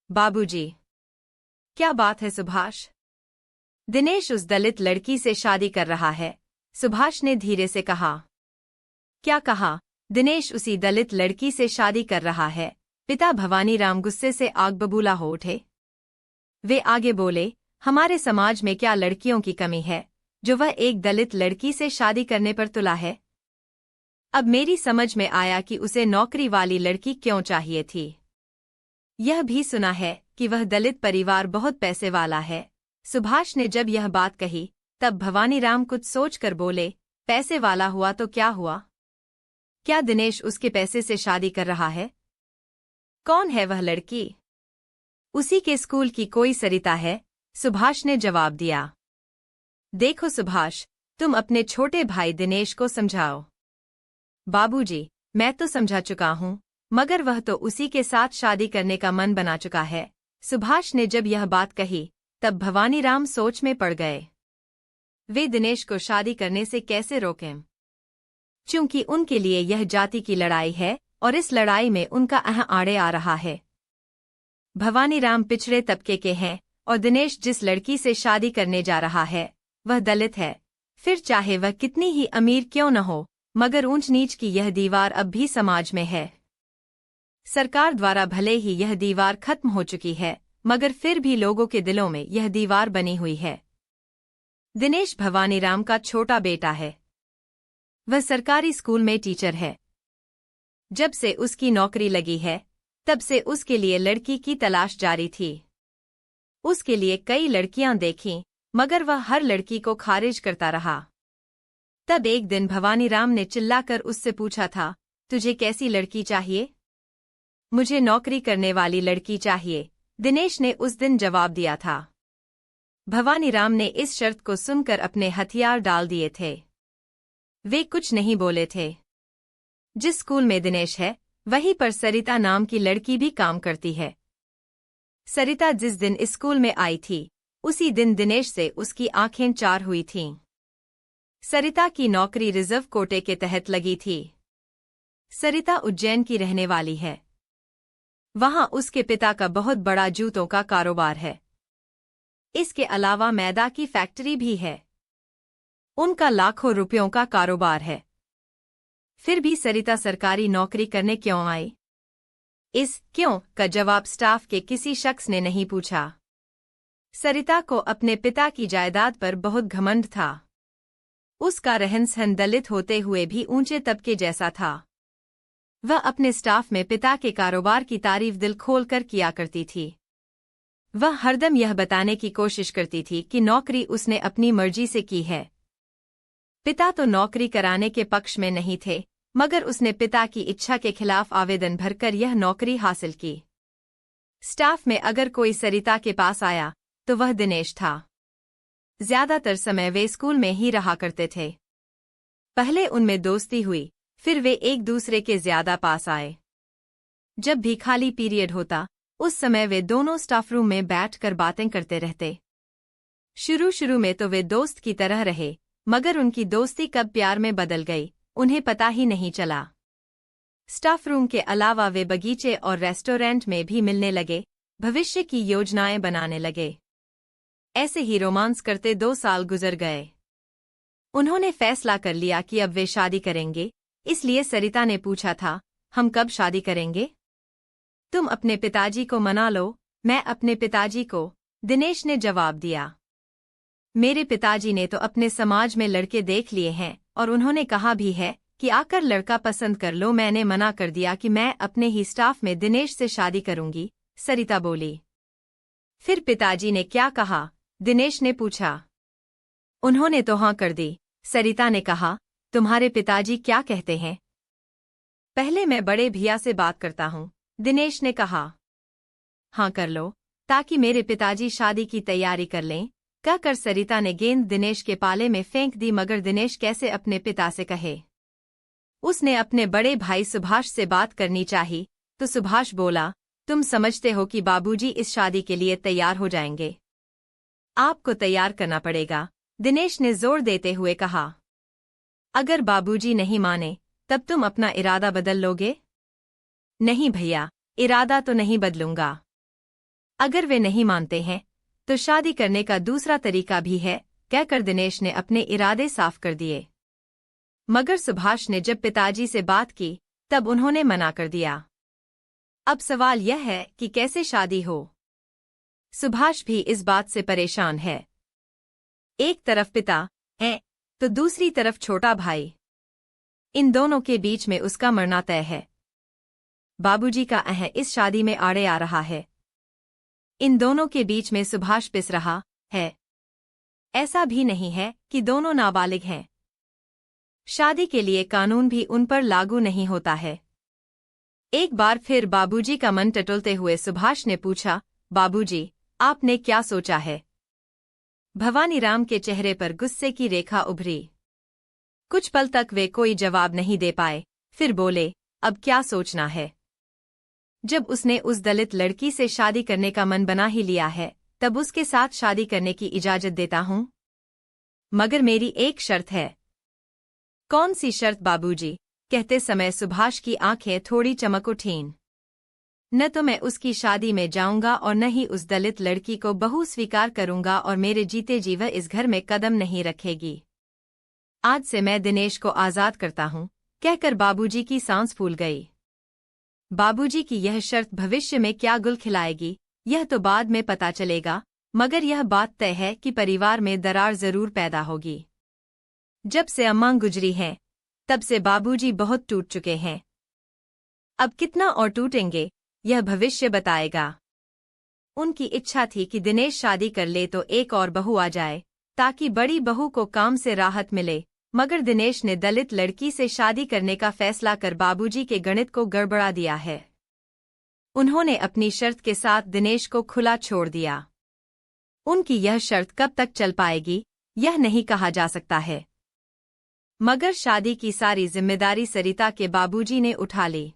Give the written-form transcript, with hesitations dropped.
बाबूजी, क्या बात है सुभाष? दिनेश उस दलित लड़की से शादी कर रहा है, सुभाष ने धीरे से कहा। क्या कहा? दिनेश उसी दलित लड़की से शादी कर रहा है। पिता भवानीराम गुस्से से आग बबूला हो उठे। वे आगे बोले, हमारे समाज में क्या लड़कियों की कमी है जो वह एक दलित लड़की से शादी करने पर तुला है? अब मेरी समझ में आया कि उसे नौकरी वाली लड़की क्यों चाहिए थी। यह भी सुना है कि वह दलित परिवार बहुत पैसे वाला है। सुभाष ने जब यह बात कही तब भवानीराम कुछ सोचकर बोले, पैसे वाला हुआ तो क्या हुआ? क्या दिनेश उसके पैसे से शादी कर रहा है? कौन है वह लड़की? उसी के स्कूल की कोई सरिता है, सुभाष ने जवाब दिया। देखो सुभाष, तुम अपने छोटे भाई दिनेश को समझाओ। बाबूजी, मैं तो समझा चुका हूँ, मगर वह तो उसी के साथ शादी करने का मन बना चुका है। सुभाष ने जब यह बात कही तब भवानीराम सोच में पड़ गए। वे दिनेश को शादी करने से कैसे रोकें? क्योंकि उनके लिए यह जाति की लड़ाई है और इस लड़ाई में उनका आड़े आ रहा है। भवानीराम पिछड़े तबके के हैं और दिनेश जिस लड़की से शादी करने जा रहा है वह दलित है। फिर चाहे वह कितनी ही अमीर क्यों न हो, मगर ऊंच नीच की यह दीवार अब भी समाज में है। सरकार द्वारा भले ही यह दीवार खत्म हो चुकी है, मगर फिर भी लोगों के दिलों में यह दीवार बनी हुई है। दिनेश भवानीराम का छोटा बेटा है। वह सरकारी स्कूल में टीचर है। जब से उसकी नौकरी लगी है तब से उसके लिए लड़की की तलाश जारी थी। उसके लिए कई लड़कियां देखीं, मगर वह हर लड़की को खारिज करता रहा। तब एक दिन भवानीराम ने चिल्लाकर उससे पूछा था, तुझे कैसी लड़की चाहिए? मुझे नौकरी करने वाली लड़की चाहिए, दिनेश ने उस दिन जवाब दिया था। भवानीराम ने इस शर्त को सुनकर अपने हथियार डाल दिए थे। वे कुछ नहीं बोले थे। जिस स्कूल में दिनेश है वहीं पर सरिता नाम की लड़की भी काम करती है। सरिता जिस दिन इस स्कूल में आई थी उसी दिन दिनेश से उसकी आंखें चार हुई थीं। सरिता की नौकरी रिजर्व कोटे के तहत लगी थी। सरिता उज्जैन की रहने वाली है। वहां उसके पिता का बहुत बड़ा जूतों का कारोबार है। इसके अलावा मैदा की फैक्ट्री भी है। उनका लाखों रुपयों का कारोबार है। फिर भी सरिता सरकारी नौकरी करने क्यों आई? इस क्यों का जवाब स्टाफ के किसी शख्स ने नहीं पूछा। सरिता को अपने पिता की जायदाद पर बहुत घमंड था। उसका रहन-सहन दलित होते हुए भी ऊंचे तबके जैसा था। वह अपने स्टाफ में पिता के कारोबार की तारीफ दिल खोलकर किया करती थी। वह हरदम यह बताने की कोशिश करती थी कि नौकरी उसने अपनी मर्जी से की है। पिता तो नौकरी कराने के पक्ष में नहीं थे, मगर उसने पिता की इच्छा के खिलाफ आवेदन भरकर यह नौकरी हासिल की। स्टाफ में अगर कोई सरिता के पास आया तो वह दिनेश था। ज्यादातर समय वे स्कूल में ही रहा करते थे। पहले उनमें दोस्ती हुई, फिर वे एक दूसरे के ज्यादा पास आए। जब भी खाली पीरियड होता उस समय वे दोनों स्टाफ रूम में बैठकर बातें करते रहते। शुरू में तो वे दोस्त की तरह रहे, मगर उनकी दोस्ती कब प्यार में बदल गई उन्हें पता ही नहीं चला। स्टाफ रूम के अलावा वे बगीचे और रेस्टोरेंट में भी मिलने लगे, भविष्य की योजनाएं बनाने लगे। ऐसे ही रोमांस करते 2 साल गुजर गए। उन्होंने फैसला कर लिया कि अब वे शादी करेंगे, इसलिए सरिता ने पूछा था, हम कब शादी करेंगे? तुम अपने पिताजी को मना लो, मैं अपने पिताजी को, दिनेश ने जवाब दिया। मेरे पिताजी ने तो अपने समाज में लड़के देख लिए हैं और उन्होंने कहा भी है कि आकर लड़का पसंद कर लो। मैंने मना कर दिया कि मैं अपने ही स्टाफ में दिनेश से शादी करूंगी, सरिता बोली। फिर पिताजी ने क्या कहा? दिनेश ने पूछा। उन्होंने तो हाँ कर दी, सरिता ने कहा। तुम्हारे पिताजी क्या कहते हैं? पहले मैं बड़े भैया से बात करता हूँ, दिनेश ने कहा। हाँ कर लो, ताकि मेरे पिताजी शादी की तैयारी कर लें, कहकर सरिता ने गेंद दिनेश के पाले में फेंक दी। मगर दिनेश कैसे अपने पिता से कहे? उसने अपने बड़े भाई सुभाष से बात करनी चाहिए, तो सुभाष बोला, तुम समझते हो कि बाबूजी इस शादी के लिए तैयार हो जाएंगे? आपको तैयार करना पड़ेगा, दिनेश ने जोर देते हुए कहा। अगर बाबूजी नहीं माने, तब तुम अपना इरादा बदल लोगे? नहीं भैया, इरादा तो नहीं बदलूंगा। अगर वे नहीं मानते हैं तो शादी करने का दूसरा तरीका भी है, कहकर दिनेश ने अपने इरादे साफ कर दिए। मगर सुभाष ने जब पिताजी से बात की तब उन्होंने मना कर दिया। अब सवाल यह है कि कैसे शादी हो। सुभाष भी इस बात से परेशान है। एक तरफ पिता है तो दूसरी तरफ छोटा भाई। इन दोनों के बीच में उसका मरना तय है। बाबूजी का इस शादी में आड़े आ रहा है। इन दोनों के बीच में सुभाष पिस रहा है। ऐसा भी नहीं है कि दोनों नाबालिग हैं। शादी के लिए कानून भी उन पर लागू नहीं होता है। एक बार फिर बाबूजी का मन टटोलते हुए सुभाष ने पूछा, बाबूजी, आपने क्या सोचा है? भवानीराम के चेहरे पर गुस्से की रेखा उभरी। कुछ पल तक वे कोई जवाब नहीं दे पाए, फिर बोले, अब क्या सोचना है? जब उसने उस दलित लड़की से शादी करने का मन बना ही लिया है, तब उसके साथ शादी करने की इजाजत देता हूं। मगर मेरी एक शर्त है। कौन सी शर्त बाबूजी? कहते समय सुभाष की आंखें थोड़ी चमक उठीं। न तो मैं उसकी शादी में जाऊंगा और न ही उस दलित लड़की को बहू स्वीकार करूंगा, और मेरे जीते जी वह इस घर में कदम नहीं रखेगी। आज से मैं दिनेश को आजाद करता हूं, कहकर बाबूजी की सांस फूल गई। बाबूजी की यह शर्त भविष्य में क्या गुल खिलाएगी, यह तो बाद में पता चलेगा, मगर यह बात तय है कि परिवार में दरार जरूर पैदा होगी। जब से अम्मा गुजरी हैं, तब से बाबूजी बहुत टूट चुके हैं। अब कितना और टूटेंगे, यह भविष्य बताएगा। उनकी इच्छा थी कि दिनेश शादी कर ले तो एक और बहू आ जाए, ताकि बड़ी बहू को काम से राहत मिले, मगर दिनेश ने दलित लड़की से शादी करने का फैसला कर बाबूजी के गणित को गड़बड़ा दिया है। उन्होंने अपनी शर्त के साथ दिनेश को खुला छोड़ दिया। उनकी यह शर्त कब तक चल पाएगी, यह नहीं कहा जा सकता है। मगर शादी की सारी जिम्मेदारी सरिता के बाबूजी ने उठा ली।